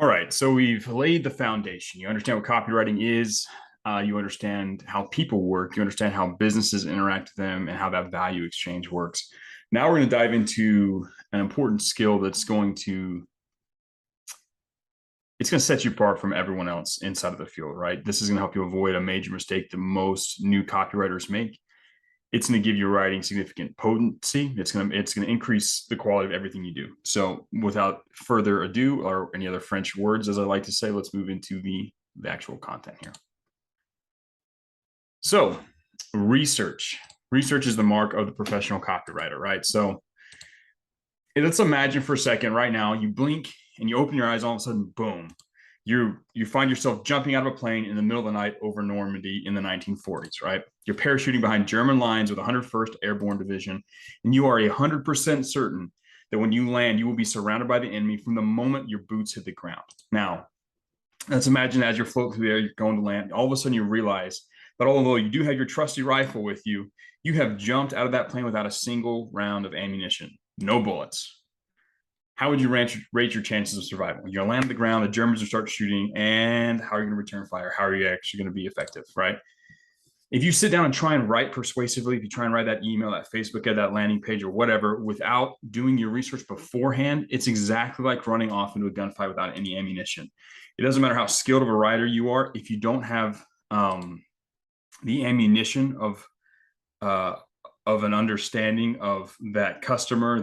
All right, so we've laid the foundation. You understand what copywriting is. You understand how people work. You understand how businesses interact with them and how that value exchange works. Now we're going to dive into an important skill that's going to set you apart from everyone else inside of the field, right? This is going to help you avoid a major mistake that most new copywriters make. It's going to give your writing significant potency. It's going to increase the quality of everything you do. So without further ado, or any other French words, as I like to say, let's move into the actual content here. So research. Research is the mark of the professional copywriter, right? So let's imagine for a second right now, you blink and you open your eyes, all of a sudden, boom, you find yourself jumping out of a plane in the middle of the night over Normandy in the 1940s, right? You're parachuting behind German lines with the 101st Airborne Division, and you are 100% certain that when you land, you will be surrounded by the enemy from the moment your boots hit the ground. Now, let's imagine as you're floating through the air, you're going to land, all of a sudden you realize that although you do have your trusty rifle with you, you have jumped out of that plane without a single round of ammunition, no bullets. How would you rate your chances of survival? You're gonna land on the ground, the Germans will start shooting, and how are you gonna return fire? How are you actually gonna be effective, right? If you sit down and try and write persuasively, if you try and write that email, that Facebook ad, that landing page, or whatever, without doing your research beforehand, it's exactly like running off into a gunfight without any ammunition. It doesn't matter how skilled of a writer you are, if you don't have the ammunition of an understanding of that customer,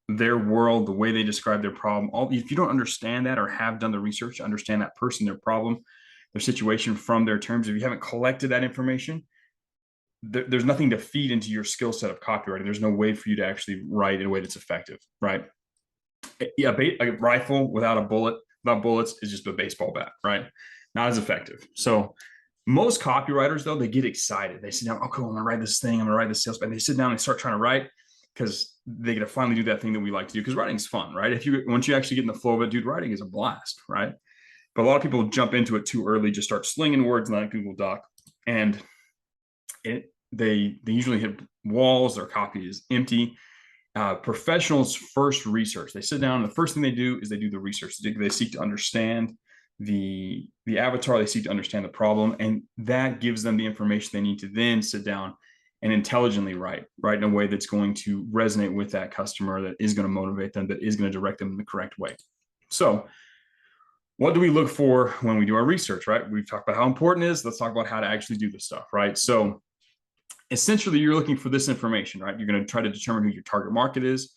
their world, the way they describe their problem. If you don't understand that or have done the research to understand that person, their problem, their situation from their terms, if you haven't collected that information, there's nothing to feed into your skill set of copywriting. There's no way for you to actually write in a way that's effective, right? Yeah, a rifle without bullets is just a baseball bat, right? Not as effective. So most copywriters, though, they get excited. They sit down, oh, cool, I'm gonna write this thing, I'm gonna write this sales, and they sit down and start trying to write because they get to finally do that thing that we like to do, because writing's fun, right? Once you actually get in the flow of it, dude, writing is a blast, right? But a lot of people jump into it too early, just start slinging words in that Google Doc, and they usually hit walls. Their copy is empty. Professionals first research. They sit down, and the first thing they do is they do the research. They seek to understand the avatar, they seek to understand the problem, and that gives them the information they need to then sit down and intelligently write in a way that's going to resonate with that customer, that is going to motivate them, that is going to direct them in the correct way. So what do we look for when we do our research, right? We've talked about how important it is. Let's talk about how to actually do this stuff, right? So essentially, you're looking for this information, right? You're going to try to determine who your target market is.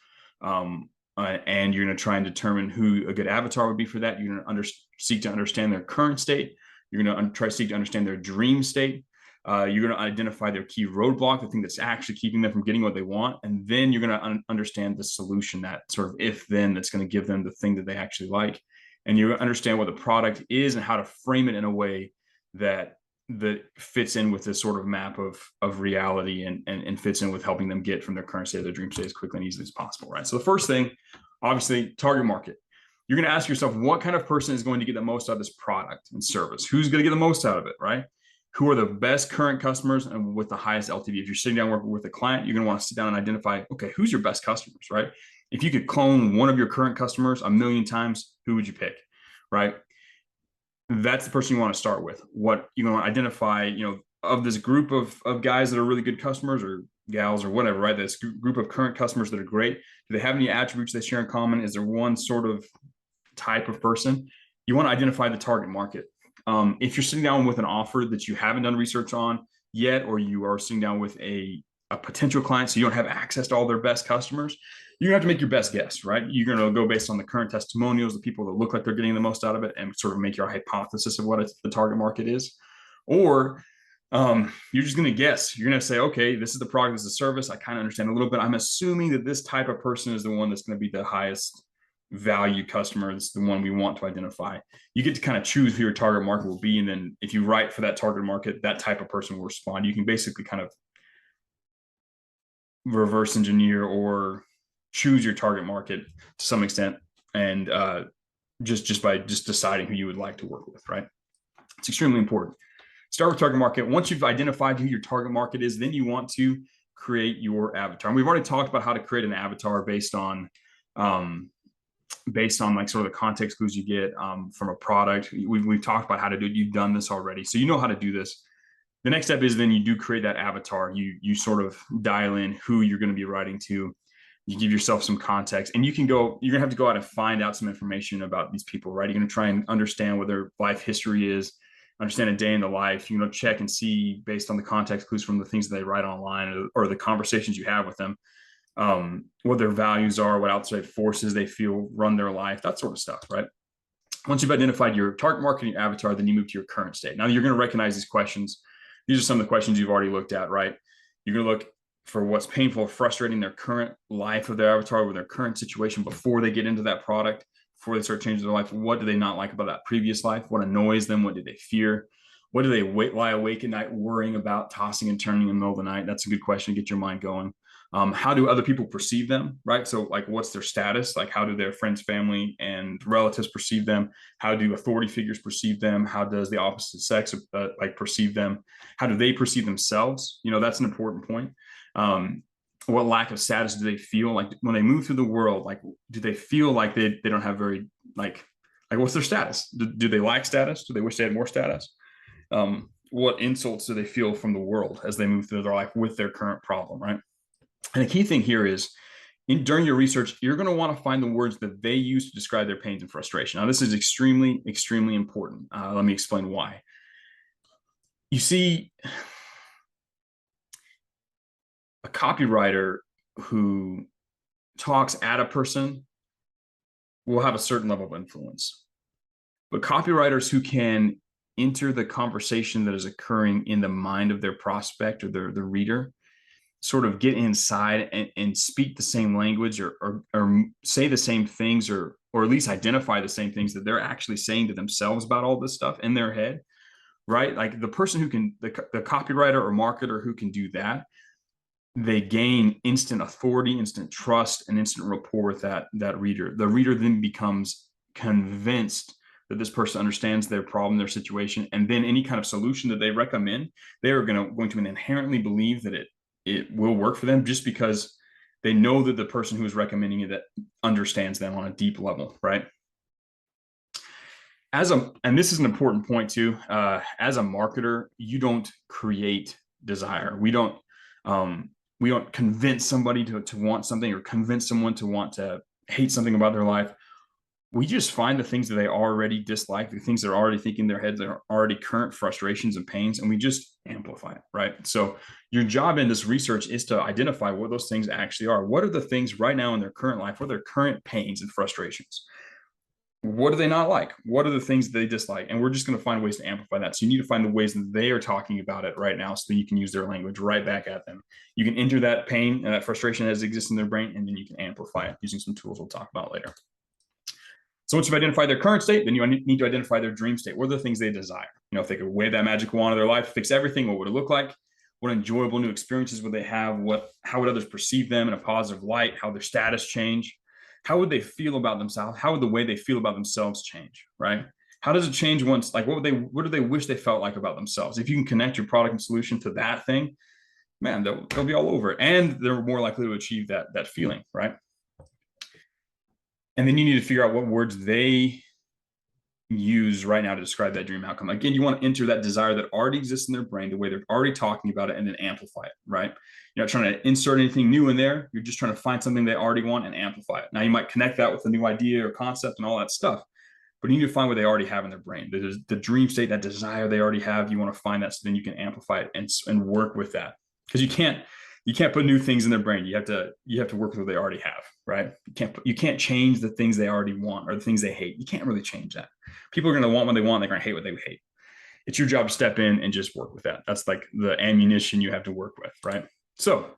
And you're going to try and determine who a good avatar would be for that. You're going to seek to understand their current state. You're going to try to seek to understand their dream state. You're going to identify their key roadblock, the thing that's actually keeping them from getting what they want. And then you're going to understand the solution, that sort of if-then, that's going to give them the thing that they actually like. And you understand what the product is and how to frame it in a way that fits in with this sort of map of reality and fits in with helping them get from their current state to their dream state as quickly and easily as possible, right? So the first thing, obviously, target market. You're going to ask yourself, what kind of person is going to get the most out of this product and service? Who's going to get the most out of it, right? Who are the best current customers and with the highest LTV? If you're sitting down working with a client, you're going to want to sit down and identify, okay, who's your best customers, right? If you could clone one of your current customers 1,000,000 times, who would you pick, right? That's the person you want to start with. What you want to identify, of this group of guys that are really good customers, or gals, or whatever, right? This group of current customers that are great. Do they have any attributes they share in common? Is there one sort of type of person? You want to identify the target market. If you're sitting down with an offer that you haven't done research on yet, or you are sitting down with a potential client, so you don't have access to all their best customers, you're gonna have to make your best guess, right? You're gonna go based on the current testimonials, the people that look like they're getting the most out of it, and sort of make your hypothesis of what the target market is. Or you're just gonna guess. You're gonna say, okay, this is the product, this is the service. I kind of understand a little bit. I'm assuming that this type of person is the one that's gonna be the highest value customer. It's the one we want to identify. You get to kind of choose who your target market will be, and then if you write for that target market, that type of person will respond. You can basically kind of reverse engineer or choose your target market to some extent, and just by deciding who you would like to work with, right? It's extremely important. Start with target market. Once you've identified who your target market is, then you want to create your avatar. And we've already talked about how to create an avatar based on based on like sort of the context clues you get from a product. We've talked about how to do it. You've done this already, so you know how to do this. The next step is then you do create that avatar. You sort of dial in who you're going to be writing to. You give yourself some context, and you're going to have to go out and find out some information about these people, right? You're going to try and understand what their life history is, understand a day in the life. You're going to check and see based on the context clues from the things that they write online or the conversations you have with them, what their values are, what outside forces they feel run their life, that sort of stuff, right? Once you've identified your target market and your avatar, then you move to your current state. Now you're going to recognize these questions. These are some of the questions you've already looked at, right? You're going to look for what's painful or frustrating their current life of their avatar with their current situation before they get into that product, before they start changing their life. What do they not like about that previous life? What annoys them? What do they fear? What do they lie awake at night worrying about, tossing and turning in the middle of the night? That's a good question to get your mind going. How do other people perceive them, right? So like, what's their status? Like, how do their friends, family, and relatives perceive them? How do authority figures perceive them? How does the opposite sex like perceive them? How do they perceive themselves? That's an important point. What lack of status do they feel like when they move through the world? Like, do they feel like they don't have very like what's their status? Do they lack status? Do they wish they had more status? What insults do they feel from the world as they move through their life with their current problem, right? And the key thing here is during your research, you're going to want to find the words that they use to describe their pains and frustration. Now, this is extremely, extremely important. Let me explain why. You see, a copywriter who talks at a person will have a certain level of influence. But copywriters who can enter the conversation that is occurring in the mind of their prospect or the reader, sort of get inside and speak the same language or say the same things or at least identify the same things that they're actually saying to themselves about all this stuff in their head, right? Like the person who can, the copywriter or marketer who can do that, they gain instant authority, instant trust, and instant rapport with that reader. The reader then becomes convinced that this person understands their problem, their situation, and then any kind of solution that they recommend, they are going to inherently believe that it will work for them just because they know that the person who is recommending it understands them on a deep level, right? And this is an important point too, as a marketer, you don't create desire. We don't convince somebody to want something or convince someone to want to hate something about their life. We just find the things that they already dislike, the things they're already thinking in their heads, that are already current frustrations and pains, and we just amplify it, right? So your job in this research is to identify what those things actually are. What are the things right now in their current life? What are their current pains and frustrations? What do they not like? What are the things they dislike? And we're just going to find ways to amplify that. So you need to find the ways that they are talking about it right now so that you can use their language right back at them. You can enter that pain and that frustration as it exists in their brain, and then you can amplify it using some tools we'll talk about later. So once you've identified their current state, then you need to identify their dream state. What are the things they desire? If they could wave that magic wand of their life, fix everything, what would it look like? What enjoyable new experiences would they have? How would others perceive them in a positive light? How would their status change? How would they feel about themselves? How would the way they feel about themselves change, right? How does it change once, like what do they wish they felt like about themselves? If you can connect your product and solution to that thing, man, they'll be all over it. And they're more likely to achieve that feeling, right? And then you need to figure out what words they use right now to describe that dream outcome. Again, you want to enter that desire that already exists in their brain, the way they're already talking about it, and then amplify it, right? You're not trying to insert anything new in there. You're just trying to find something they already want and amplify it. Now, you might connect that with a new idea or concept and all that stuff, but you need to find what they already have in their brain. The dream state, that desire they already have, you want to find that so then you can amplify it and work with that. Because you can't put new things in their brain. You have to work with what they already have, right? You can't change the things they already want or the things they hate. You can't really change that. People are going to want what they want. They're going to hate what they hate. It's your job to step in and just work with that. That's like the ammunition you have to work with, right? So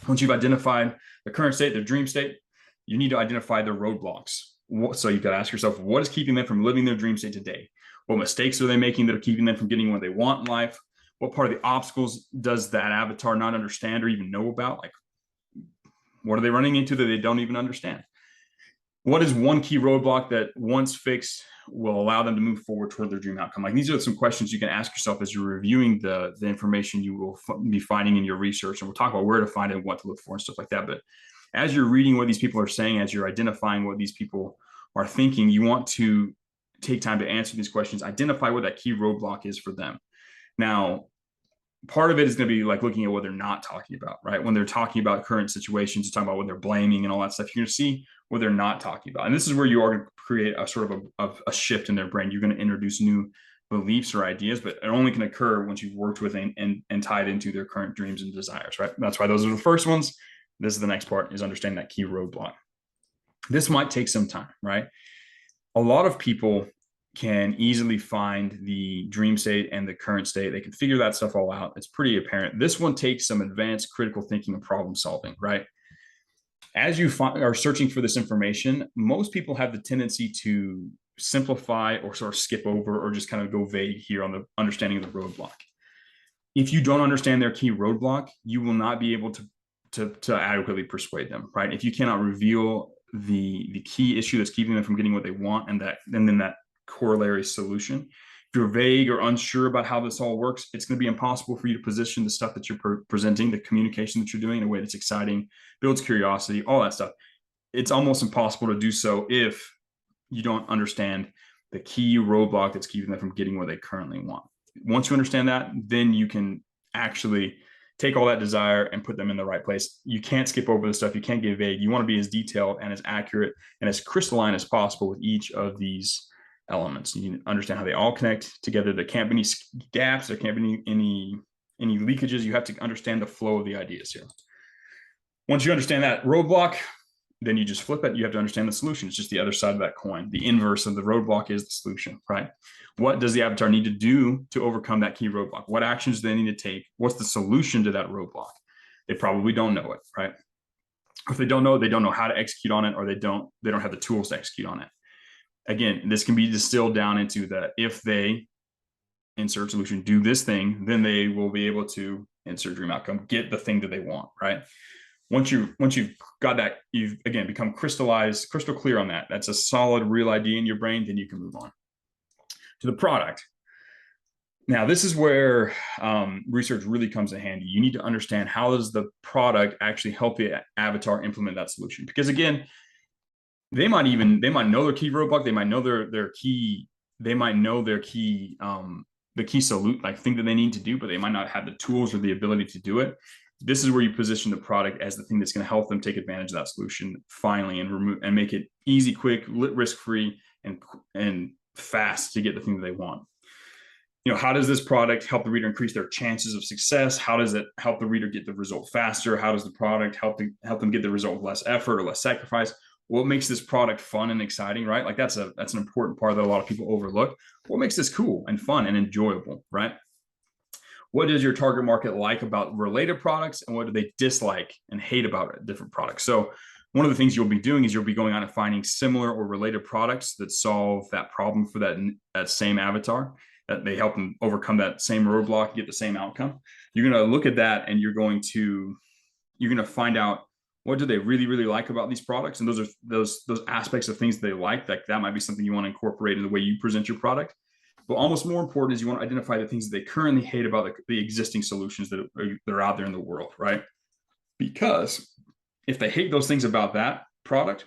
once you've identified the current state, their dream state, you need to identify their roadblocks. So you've got to ask yourself, what is keeping them from living their dream state today? What mistakes are they making that are keeping them from getting what they want in life? What part of the obstacles does that avatar not understand or even know about? Like, what are they running into that they don't even understand? What is one key roadblock that once fixed will allow them to move forward toward their dream outcome? Like, these are some questions you can ask yourself as you're reviewing the information you will be finding in your research. And we'll talk about where to find it and what to look for and stuff like that. But as you're reading what these people are saying, as you're identifying what these people are thinking, you want to take time to answer these questions, identify what that key roadblock is for them. Now, part of it is going to be like looking at what they're not talking about, right? When they're talking about current situations, talking about what they're blaming and all that stuff, you're going to see what they're not talking about. And this is where you are going to create a sort of a shift in their brain. You're going to introduce new beliefs or ideas, but it only can occur once you've worked with and tied into their current dreams and desires, right? That's why those are the first ones. This is the next part, is understanding that key roadblock. This might take some time, right? A lot of people can easily find the dream state and the current state. They can figure that stuff all out. It's pretty apparent. This one takes some advanced critical thinking and problem solving, right? As you are searching for this information, most people have the tendency to simplify or sort of skip over or just kind of go vague here on the understanding of the roadblock. If you don't understand their key roadblock, you will not be able to adequately persuade them, right? If you cannot reveal the key issue that's keeping them from getting what they want, and then that corollary solution. If you're vague or unsure about how this all works, it's going to be impossible for you to position the stuff that you're presenting, the communication that you're doing in a way that's exciting, builds curiosity, all that stuff. It's almost impossible to do so if you don't understand the key roadblock that's keeping them from getting what they currently want. Once you understand that, then you can actually take all that desire and put them in the right place. You can't skip over the stuff. You can't get vague. You want to be as detailed and as accurate and as crystalline as possible with each of these elements. You need to understand how they all connect together. There can't be any gaps. There can't be any leakages. You have to understand the flow of the ideas here. Once you understand that roadblock, then you just flip it. You have to understand the solution. It's just the other side of that coin. The inverse of the roadblock is the solution, right? What does the avatar need to do to overcome that key roadblock? What actions do they need to take? What's the solution to that roadblock? They probably don't know it, right? If they don't know it, they don't know how to execute on it, or they don't have the tools to execute on it. Again, this can be distilled down into that if they insert solution, do this thing, then they will be able to insert dream outcome, get the thing that they want, right? Once you've got that, you've again become crystal clear on that. That's a solid, real idea in your brain. Then you can move on to the product. Now, this is where research really comes in handy. You need to understand, how does the product actually help the avatar implement that solution? Because again, they might know their key roadblock. They might know their key. They might know their key, the key solution, like thing that they need to do, but they might not have the tools or the ability to do it. This is where you position the product as the thing that's going to help them take advantage of that solution finally, and make it easy, quick, risk-free, and fast to get the thing that they want. You know, how does this product help the reader increase their chances of success? How does it help the reader get the result faster? How does the product help them get the result with less effort or less sacrifice? What makes this product fun and exciting, right? Like that's an important part that a lot of people overlook. What makes this cool and fun and enjoyable, right? What does your target market like about related products, and what do they dislike and hate about different products? So one of the things you'll be doing is you'll be going out and finding similar or related products that solve that problem for that same avatar, that they help them overcome that same roadblock, get the same outcome. You're going to look at that, and you're going to find out, what do they really, really like about these products? And those are those aspects of things they like. That might be something you want to incorporate in the way you present your product. But almost more important is you want to identify the things that they currently hate about the existing solutions that are out there in the world, right? Because if they hate those things about that product,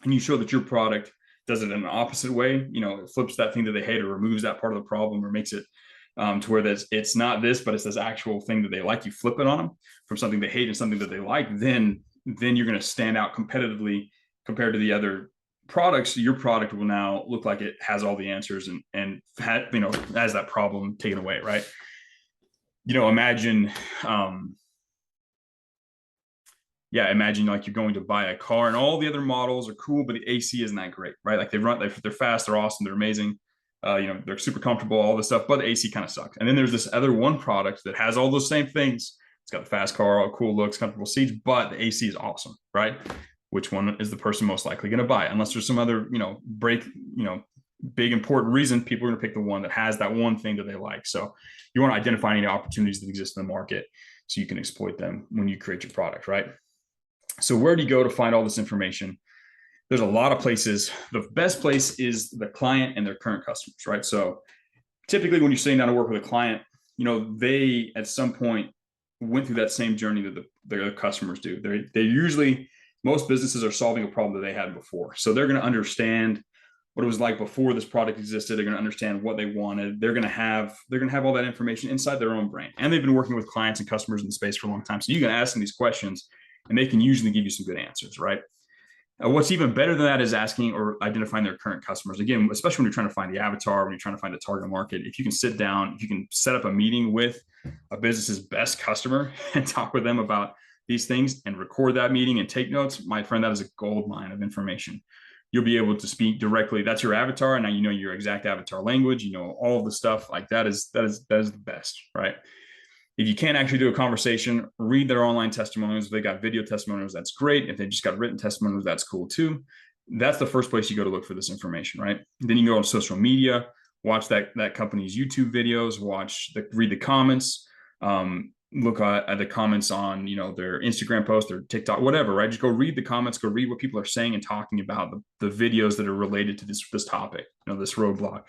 and you show that your product does it in an opposite way, you know, it flips that thing that they hate, or removes that part of the problem, or makes it to where it's not this, but it's this actual thing that they like, you flip it on them from something they hate and something that they like, then you're going to stand out competitively compared to the other products. Your product will now look like it has all the answers and has that problem taken away, right? You know, imagine like you're going to buy a car, and all the other models are cool, but the AC isn't that great, right? Like they're fast, they're awesome, they're amazing. They're super comfortable, all this stuff, but the AC kind of sucks. And then there's this other one product that has all those same things. It's got the fast car, all cool looks, comfortable seats, but the AC is awesome, right? Which one is the person most likely going to buy? Unless there's some other, big important reason, people are going to pick the one that has that one thing that they like. So you want to identify any opportunities that exist in the market so you can exploit them when you create your product, right? So where do you go to find all this information? There's a lot of places. The best place is the client and their current customers, right? So typically when you're sitting down to work with a client, they at some point went through that same journey that their customers do. They usually Most businesses are solving a problem that they had before. So they're going to understand what it was like before this product existed. They're going to understand what they wanted. They're going to have all that information inside their own brain. And they've been working with clients and customers in the space for a long time. So you can ask them these questions and they can usually give you some good answers, right? What's even better than that is asking or identifying their current customers. Again, especially when you're trying to find the avatar, when you're trying to find the target market, if you can sit down, if you can set up a meeting with a business's best customer and talk with them about these things and record that meeting and take notes, my friend, that is a gold mine of information. You'll be able to speak directly. That's your avatar. And now you know your exact avatar language, you know, all of the stuff like that is the best, right? If you can't actually do a conversation, read their online testimonials. If they got video testimonials, that's great. If they just got written testimonials, that's cool too. That's the first place you go to look for this information, right? Then you go on social media, watch that company's YouTube videos, read the comments, look at the comments on, you know, their Instagram post, their TikTok, whatever, right? Just go read the comments, go read what people are saying and talking about, the videos that are related to this topic, you know, this roadblock,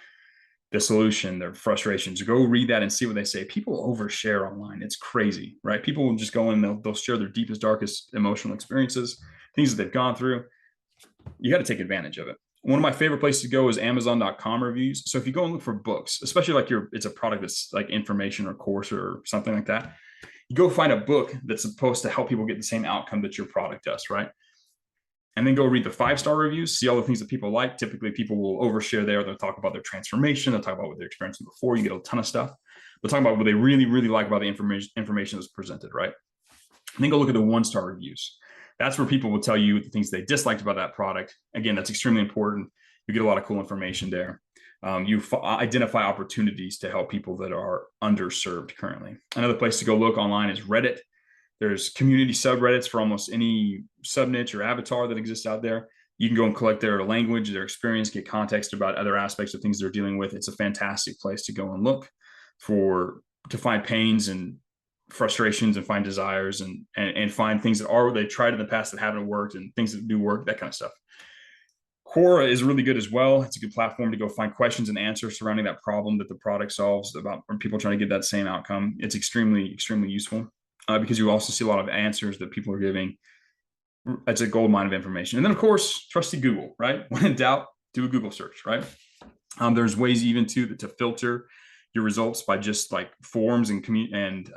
the solution, their frustrations. Go read that and see what they say. People overshare online. It's crazy, right? People will just go in, they'll share their deepest, darkest emotional experiences, things that they've gone through. You got to take advantage of it. One of my favorite places to go is Amazon.com reviews. So if you go and look for books, especially like it's a product that's like information or course or something like that, you go find a book that's supposed to help people get the same outcome that your product does, right? And then go read the 5-star reviews, see all the things that people like. Typically, people will overshare there. They'll talk about their transformation. They'll talk about what they're experiencing before. You get a ton of stuff. They'll talk about what they really, really like about the information that's presented, right? And then go look at the 1-star reviews. That's where people will tell you the things they disliked about that product. Again, that's extremely important. You get a lot of cool information there. You identify opportunities to help people that are underserved currently. Another place to go look online is Reddit. There's community subreddits for almost any sub niche or avatar that exists out there. You can go and collect their language, their experience, get context about other aspects of things they're dealing with. It's a fantastic place to go and look to find pains and frustrations and find desires and find things that they tried in the past that haven't worked and things that do work, that kind of stuff. Quora is really good as well. It's a good platform to go find questions and answers surrounding that problem that the product solves about people trying to get that same outcome. It's extremely, extremely useful because you also see a lot of answers that people are giving. It's a gold mine of information. And then, of course, trusty Google, right? When in doubt, do a Google search, right? There's ways even to filter your results by just like forums and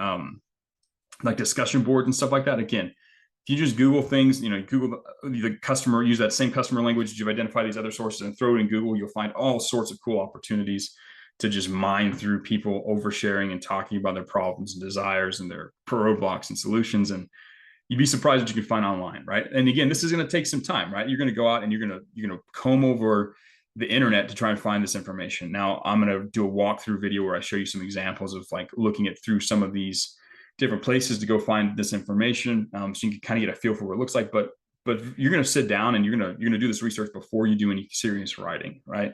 like discussion boards and stuff like that. Again, if you just Google things, you know, Google the customer, use that same customer language as you've identified these other sources and throw it in Google, you'll find all sorts of cool opportunities to just mine through people oversharing and talking about their problems and desires and their roadblocks and solutions. And you'd be surprised what you can find online, right? And again, this is going to take some time, right? You're going to go out and you're going to comb over the internet to try and find this information. Now, I'm going to do a walkthrough video where I show you some examples of like looking at through some of these different places to go find this information, so you can kind of get a feel for what it looks like. But you're going to sit down and you're going to do this research before you do any serious writing, right?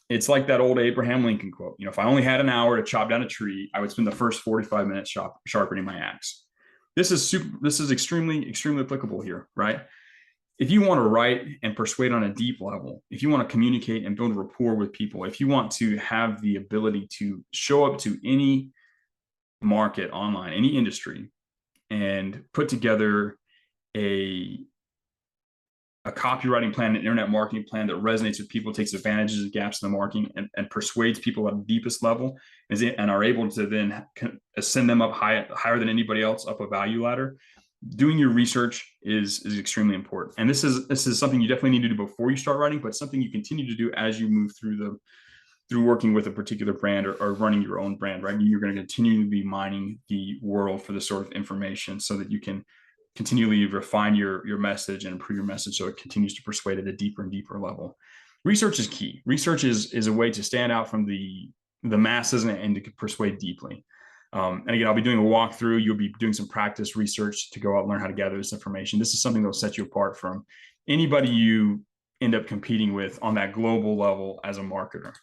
It's like that old Abraham Lincoln quote. You know, if I only had an hour to chop down a tree, I would spend the first 45 minutes sharpening my axe. This is extremely, extremely applicable here, right? If you want to write and persuade on a deep level, if you want to communicate and build rapport with people, if you want to have the ability to show up to any market online, any industry, and put together a copywriting plan, an internet marketing plan that resonates with people, takes advantages of gaps in the marketing, and persuades people at the deepest level, and are able to then ascend them up higher than anybody else up a value ladder. Doing your research is extremely important, and this is something you definitely need to do before you start writing, but something you continue to do as you move through working with a particular brand or running your own brand, right? You're going to continue to be mining the world for this sort of information so that you can continually refine your message and improve your message so it continues to persuade at a deeper and deeper level. Research is key. Research is a way to stand out from the masses and to persuade deeply. And again, I'll be doing a walkthrough. You'll be doing some practice research to go out and learn how to gather this information. This is something that will set you apart from anybody you end up competing with on that global level as a marketer.